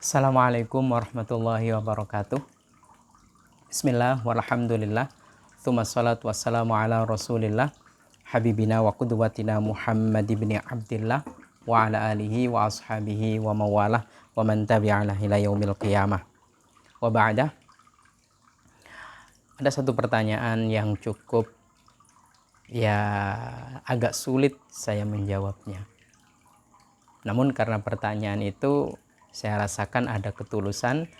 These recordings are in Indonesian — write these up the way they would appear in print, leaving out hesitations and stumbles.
Assalamualaikum warahmatullahi wabarakatuh. Bismillah walhamdulillah. Tsumma salatu wassalamu ala rasulillah habibina wa qudwatina Muhammad ibn Abdillah wa ala alihi wa ashabihi wa mawalah wa man tabi'alah ila yaumil qiyamah. Wa ba'dah. Ada satu pertanyaan yang cukup agak sulit saya menjawabnya. Namun karena pertanyaan itu saya rasakan ada ketulusan,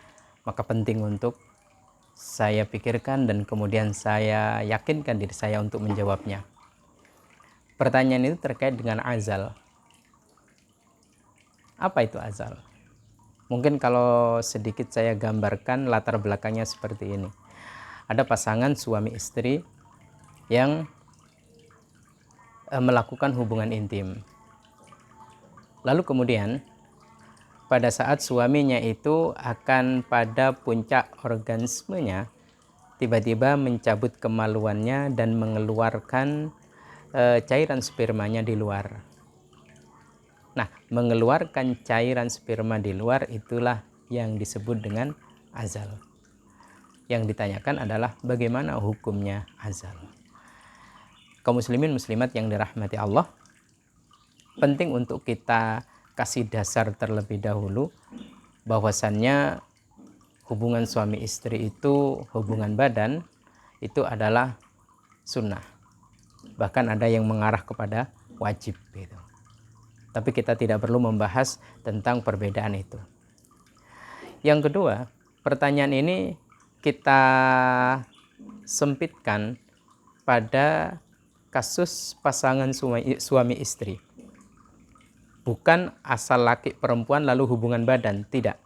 maka penting untuk saya pikirkan dan kemudian saya yakinkan diri saya untuk menjawabnya. Pertanyaan itu terkait dengan azal. Apa itu azal? Mungkin kalau sedikit saya gambarkan latar belakangnya seperti ini. Ada pasangan suami istri yang melakukan hubungan intim. Lalu kemudian pada saat suaminya itu akan pada puncak orgasmenya, tiba-tiba mencabut kemaluannya dan mengeluarkan cairan spermanya di luar. Nah, mengeluarkan cairan sperma di luar itulah yang disebut dengan azal. Yang ditanyakan adalah bagaimana hukumnya azal. Kaum muslimin muslimat yang dirahmati Allah, penting untuk kita kasih dasar terlebih dahulu bahwasannya hubungan suami istri itu, hubungan badan itu adalah sunnah. Bahkan ada yang mengarah kepada wajib gitu. Tapi kita tidak perlu membahas tentang perbedaan itu. Yang kedua, pertanyaan ini kita sempitkan pada kasus pasangan suami istri. Bukan asal laki perempuan lalu hubungan badan, tidak.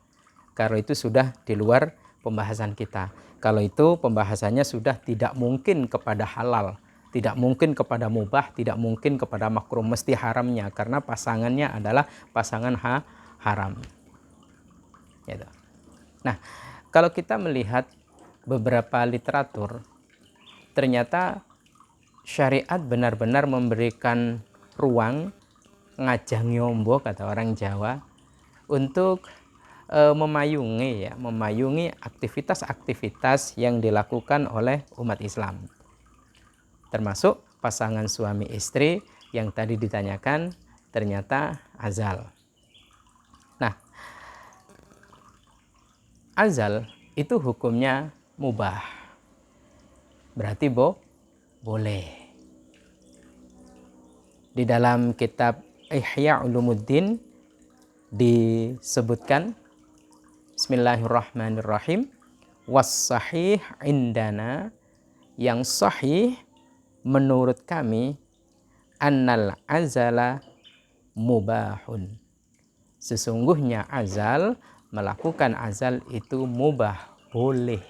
Kalau itu sudah di luar pembahasan kita. Kalau itu pembahasannya sudah tidak mungkin kepada halal, tidak mungkin kepada mubah, tidak mungkin kepada makruh, mesti haramnya karena pasangannya adalah pasangan haram. Gitu. Nah, kalau kita melihat beberapa literatur, ternyata syariat benar-benar memberikan ruang ngajang nyombo kata orang Jawa untuk memayungi aktivitas-aktivitas yang dilakukan oleh umat Islam, termasuk pasangan suami istri yang tadi ditanyakan ternyata azal. Nah, azal itu hukumnya mubah, berarti boleh. Di dalam kitab Ihya Ulumuddin disebutkan Bismillahirrahmanirrahim, was-sahih indana, yang sahih menurut kami, annal azala mubahun, sesungguhnya azal, melakukan azal itu mubah, boleh.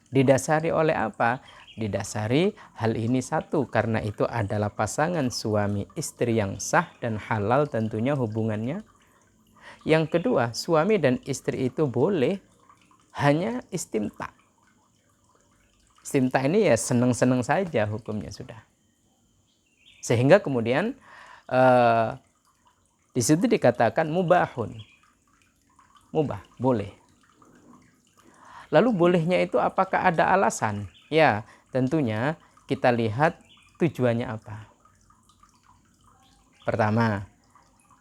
Didasari oleh apa? Didasari hal ini satu, karena itu adalah pasangan suami istri yang sah dan halal tentunya hubungannya. Yang kedua, suami dan istri itu boleh hanya istimta. Istimta ini ya senang-senang saja hukumnya sudah. Sehingga kemudian di situ dikatakan mubahun. Mubah, boleh. Lalu bolehnya itu apakah ada alasan? Ya, tentunya kita lihat tujuannya apa. Pertama,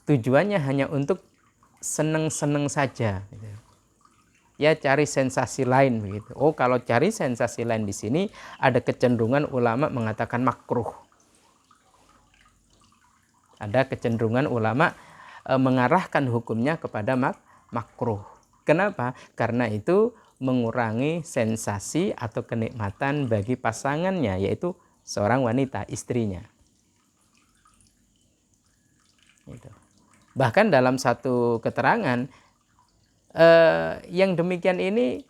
tujuannya hanya untuk seneng-seneng saja. Ya, cari sensasi lain begitu. Oh, kalau cari sensasi lain di sini ada kecenderungan ulama mengatakan makruh. Ada kecenderungan ulama mengarahkan hukumnya kepada makruh. Kenapa? Karena itu mengurangi sensasi atau kenikmatan bagi pasangannya, yaitu seorang wanita, istrinya. Gitu. Bahkan dalam satu keterangan, yang demikian ini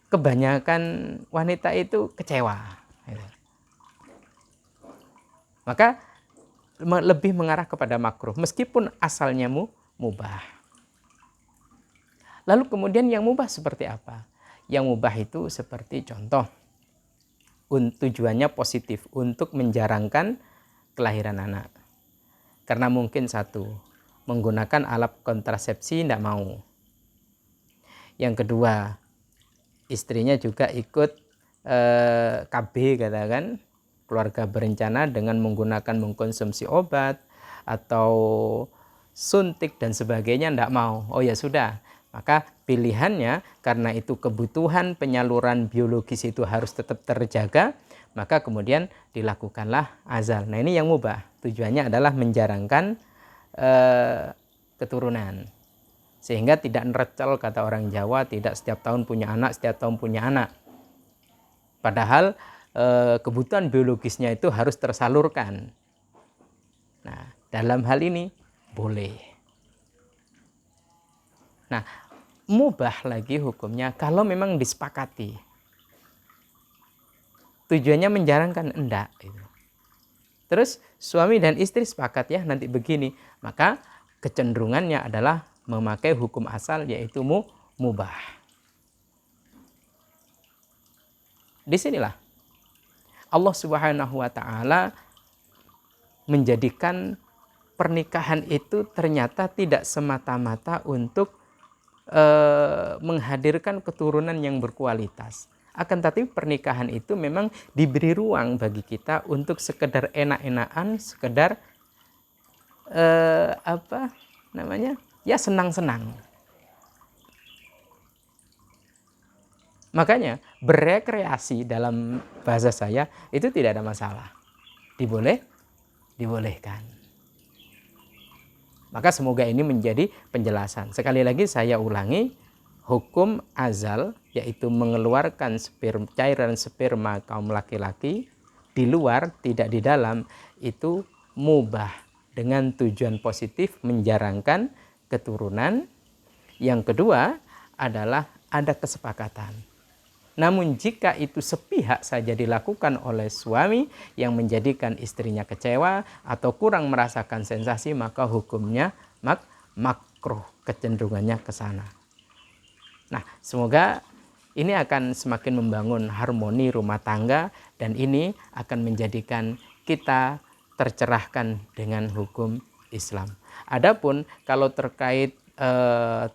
kebanyakan wanita itu kecewa. Gitu. Maka lebih mengarah kepada makruh, meskipun asalnya mubah. Lalu kemudian yang mubah seperti apa? Yang mubah itu seperti contoh, tujuannya positif untuk menjarangkan kelahiran anak. Karena mungkin satu, menggunakan alat kontrasepsi tidak mau. Yang kedua, istrinya juga ikut KB katakan, keluarga berencana dengan menggunakan mengkonsumsi obat atau suntik dan sebagainya tidak mau. Oh ya sudah, maka pilihannya karena itu kebutuhan penyaluran biologis itu harus tetap terjaga, maka kemudian dilakukanlah azal. Nah ini yang mubah, tujuannya adalah menjarangkan keturunan. Sehingga tidak nerecel kata orang Jawa, tidak setiap tahun punya anak, setiap tahun punya anak. Padahal kebutuhan biologisnya itu harus tersalurkan. Nah, dalam hal ini boleh. Nah, mubah lagi hukumnya kalau memang disepakati. Tujuannya menjarangkan, enggak. Terus suami dan istri sepakat ya nanti begini, maka kecenderungannya adalah memakai hukum asal yaitu mubah. Disinilah Allah Subhanahu wa Ta'ala menjadikan pernikahan itu ternyata tidak semata-mata untuk menghadirkan keturunan yang berkualitas. Akan tetapi pernikahan itu memang diberi ruang bagi kita untuk sekedar enak-enakan, sekedar ya senang-senang. Makanya berekreasi dalam bahasa saya itu tidak ada masalah. Dibolehkan. Maka semoga ini menjadi penjelasan. Sekali lagi saya ulangi, hukum azal yaitu mengeluarkan cairan sperma kaum laki-laki di luar, tidak di dalam, itu mubah dengan tujuan positif menjarangkan keturunan. Yang kedua adalah ada kesepakatan. Namun jika itu sepihak saja dilakukan oleh suami yang menjadikan istrinya kecewa atau kurang merasakan sensasi, maka hukumnya makruh, kecenderungannya ke sana. Nah, semoga ini akan semakin membangun harmoni rumah tangga dan ini akan menjadikan kita tercerahkan dengan hukum Islam. Adapun kalau terkait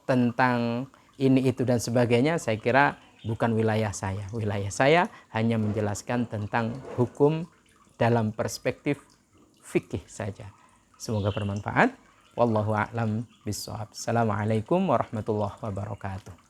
tentang ini itu dan sebagainya, saya kira bukan wilayah saya. Wilayah saya hanya menjelaskan tentang hukum dalam perspektif fikih saja. Semoga bermanfaat. Wallahu a'lam bishawab. Assalamualaikum warahmatullahi wabarakatuh.